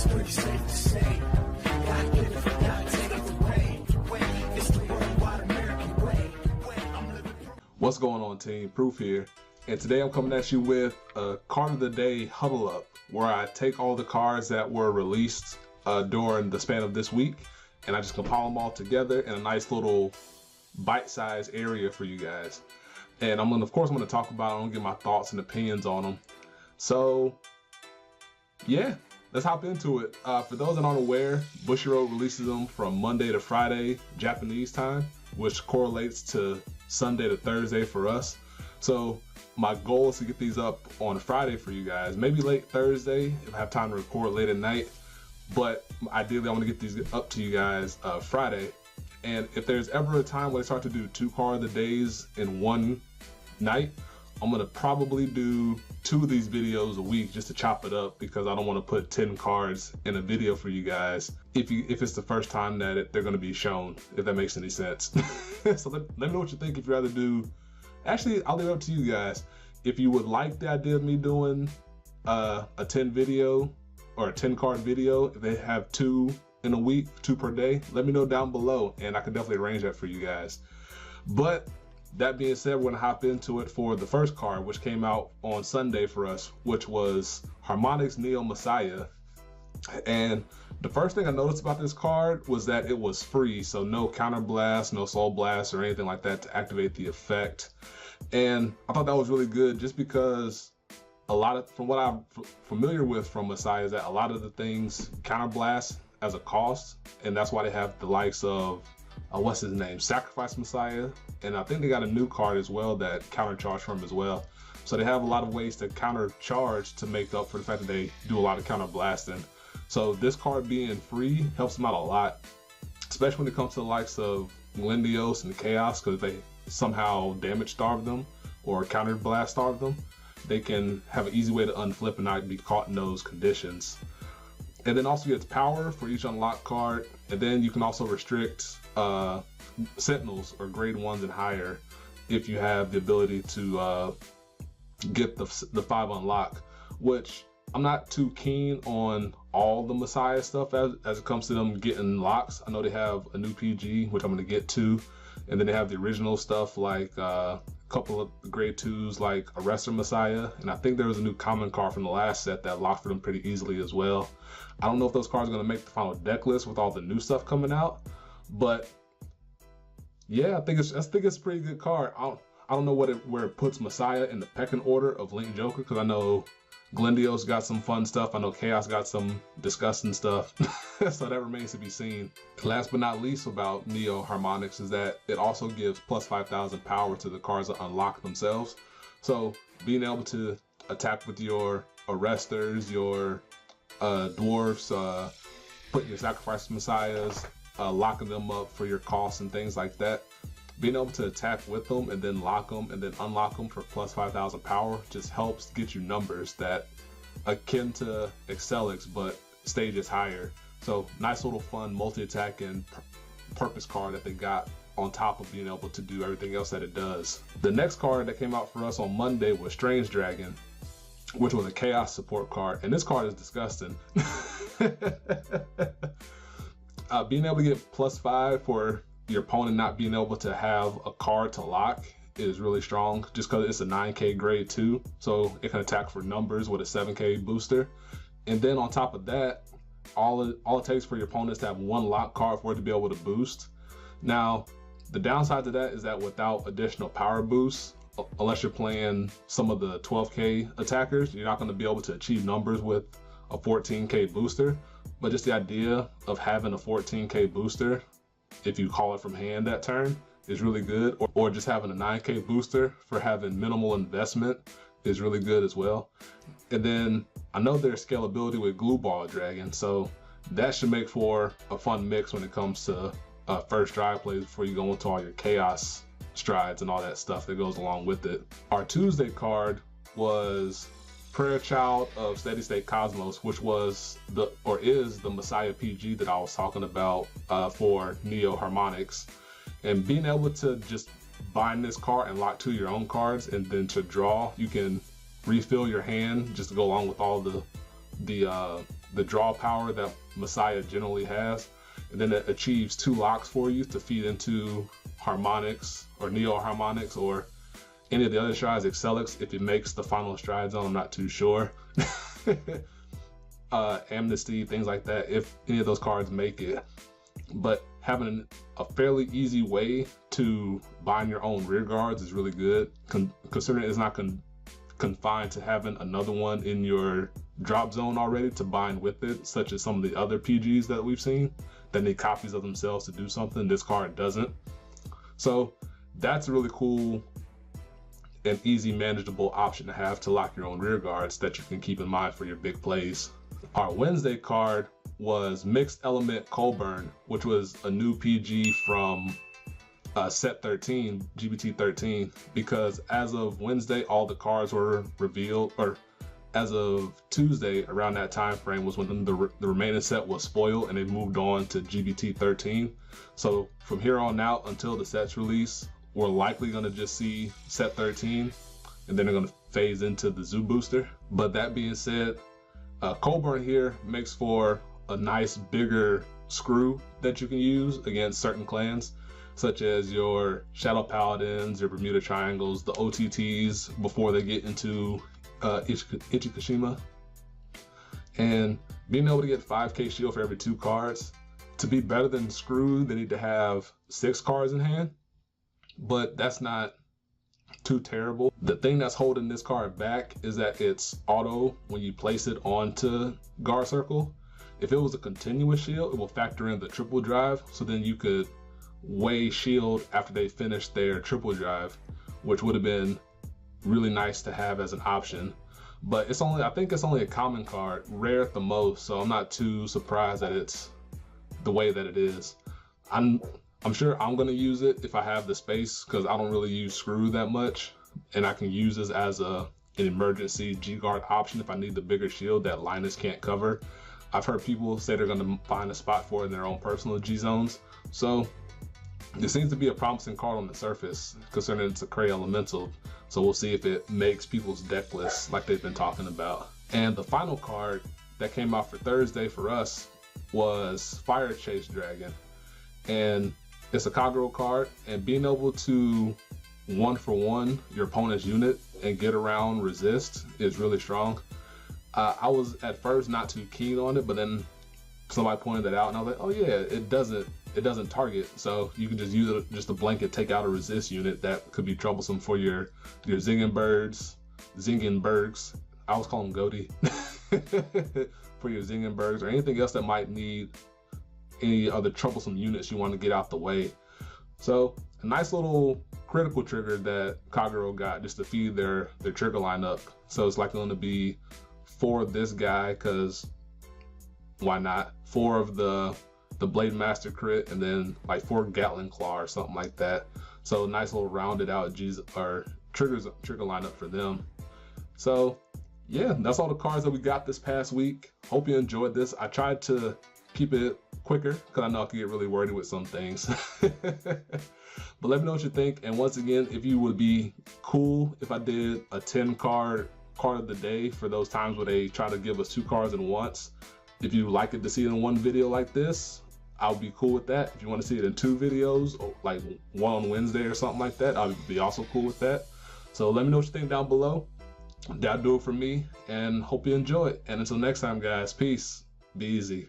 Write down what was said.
It's pretty safe to say, God give it, God take it away. It's the worldwide American way. I'm living. What's going on, team? Proof here, and today I'm coming at you with a card of the day huddle up, where I take all the cards that were released during the span of this week, and I just compile them all together in a nice little bite-sized area for you guys. And I'm gonna talk about them, I'm gonna give my thoughts and opinions on them. So yeah, let's hop into it. For those that aren't aware, Bushiroad releases them from Monday to Friday Japanese time, which correlates to Sunday to Thursday for us. So my goal is to get these up on Friday for you guys, maybe late Thursday if I have time to record late at night, but ideally I want to get these up to you guys Friday. And if there's ever a time where they start to do 2 card of the days in one night, I'm gonna probably do 2 of these videos a week just to chop it up, because I don't want to put 10 cards in a video for you guys if it's the first time that they're gonna be shown, if that makes any sense. So let me know what you think. If you rather do, actually I'll leave it up to you guys. If you would like the idea of me doing a 10 video or a 10 card video, if they have 2 in a week, 2 per day, let me know down below and I can definitely arrange that for you guys. But that being said, we're gonna hop into it for the first card, which came out on Sunday for us, which was Harmonics Messiah. And the first thing I noticed about this card was that it was free, so no counter blast, no soul blast or anything like that to activate the effect. And I thought that was really good, just because from what I'm familiar with from Messiah, is that a lot of the things counter blast as a cost, and that's why they have the likes of what's his name, Sacrifice Messiah, and I think they got a new card as well that counter charge from as well. So they have a lot of ways to counter charge to make up for the fact that they do a lot of counter blasting. So this card being free helps them out a lot, especially when it comes to the likes of Glendios and Chaos, because they somehow damage starve them or counter blast starve them. They can have an easy way to unflip and not be caught in those conditions. And then also gets power for each unlocked card, and then you can also restrict Sentinels or grade 1s and higher if you have the ability to get the 5 unlock, which I'm not too keen on all the Messiah stuff as it comes to them getting locks. I know they have a new PG, which I'm going to get to, and then they have the original stuff like a couple of grade 2s like Arrestor Messiah, and I think there was a new common card from the last set that locked for them pretty easily as well. I don't know if those cards are going to make the final deck list with all the new stuff coming out, but yeah, I think it's a pretty good card. I don't know where it puts Messiah in the pecking order of Link Joker, because I know Glendios got some fun stuff, I know Chaos got some disgusting stuff, so that remains to be seen. Last but not least about Neo Harmonics is that it also gives plus 5,000 power to the cards that unlock themselves. So being able to attack with your Arrestors, your dwarfs, putting your Sacrifice Messiahs, locking them up for your costs and things like that. Being able to attack with them and then lock them and then unlock them for plus 5,000 power just helps get you numbers that akin to Excelix, but stages higher. So nice little fun multi-attack and purpose card that they got on top of being able to do everything else that it does. The next card that came out for us on Monday was Strange Dragon, which was a Chaos support card, and this card is disgusting. Being able to get plus 5 for your opponent not being able to have a card to lock is really strong, just because it's a 9k grade 2, so it can attack for numbers with a 7k booster. And then on top of that, all it takes for your opponents to have 1 lock card for it to be able to boost. Now the downside to that is that without additional power boosts, unless you're playing some of the 12k attackers, you're not going to be able to achieve numbers with a 14k booster. But just the idea of having a 14k booster, if you call it from hand that turn, is really good. Or just having a 9k booster for having minimal investment is really good as well. And then I know there's scalability with Glue Ball Dragon, so that should make for a fun mix when it comes to first drive plays before you go into all your Chaos strides and all that stuff that goes along with it. Our Tuesday card was Prayer Child of Steady State Cosmos, which was is the Messiah PG that I was talking about for Neo Harmonics. And being able to just bind this card and lock 2 of your own cards, and then to draw, you can refill your hand just to go along with all the the draw power that Messiah generally has, and then it achieves 2 locks for you to feed into Harmonics or Neo Harmonics or any of the other strides, Excelix, if it makes the final stride zone. I'm not too sure. Amnesty, things like that, if any of those cards make it. But having a fairly easy way to bind your own rear guards is really good, considering it's not confined to having another one in your drop zone already to bind with it, such as some of the other PGs that we've seen that need copies of themselves to do something. This card doesn't. So that's a really cool and easy manageable option to have to lock your own rear guards that you can keep in mind for your big plays. Our Wednesday card was Mixed Element Colburn, which was a new PG from set 13, GBT 13, because as of Wednesday, all the cards were revealed, or as of Tuesday, around that time frame was when the remaining set was spoiled and they moved on to GBT 13. So from here on out until the set's release, we're likely going to just see set 13, and then they're going to phase into the Zoo Booster. But that being said, Colburn here makes for a nice bigger screw that you can use against certain clans, such as your Shadow Paladins, your Bermuda Triangles, the OTTs before they get into Ichikashima. And being able to get 5k shield for every 2 cards, to be better than Screw, they need to have 6 cards in hand, but that's not too terrible. The thing that's holding this card back is that it's auto when you place it onto Guard Circle. If it was a continuous shield, it will factor in the triple drive, so then you could weigh shield after they finish their triple drive, which would have been really nice to have as an option. But it's only, I think it's only a common card, rare at the most, so I'm not too surprised that it's the way that it is. I'm sure I'm gonna use it if I have the space, because I don't really use Screw that much, and I can use this as an emergency G-Guard option if I need the bigger shield that Linus can't cover. I've heard people say they're gonna find a spot for it in their own personal G-zones. So this seems to be a promising card on the surface, considering it's a Cray Elemental. So we'll see if it makes people's deck lists like they've been talking about. And the final card that came out for Thursday for us was Fire Chase Dragon. And it's a Kagero card, and being able to 1-for-1 your opponent's unit and get around resist is really strong. I was at first not too keen on it, but then somebody pointed that out and I was like, oh yeah, it doesn't target, so you can just use it just a blanket take out a resist unit that could be troublesome for your Zingenbergs. I was calling them Goaty. For your Zingenbergs or anything else that might need any other troublesome units you want to get out the way. So a nice little critical trigger that Kagero got just to feed their trigger lineup. So it's likely going to be 4 of this guy, because why not? 4 of the Blade Master crit, and then like 4 Gatling Claw or something like that. So nice little rounded out trigger lineup for them. So yeah, that's all the cards that we got this past week. Hope you enjoyed this. I tried to keep it quicker because I know I can get really wordy with some things. But let me know what you think. And once again, if you would be cool if I did a 10 card of the day for those times where they try to give us 2 cards at once. If you like it to see it in one video like this, I'll be cool with that. If you want to see it in 2 videos, or like one on Wednesday or something like that, I'll be also cool with that. So let me know what you think down below. That'll do it for me, and hope you enjoy it. And until next time, guys, peace. Be easy.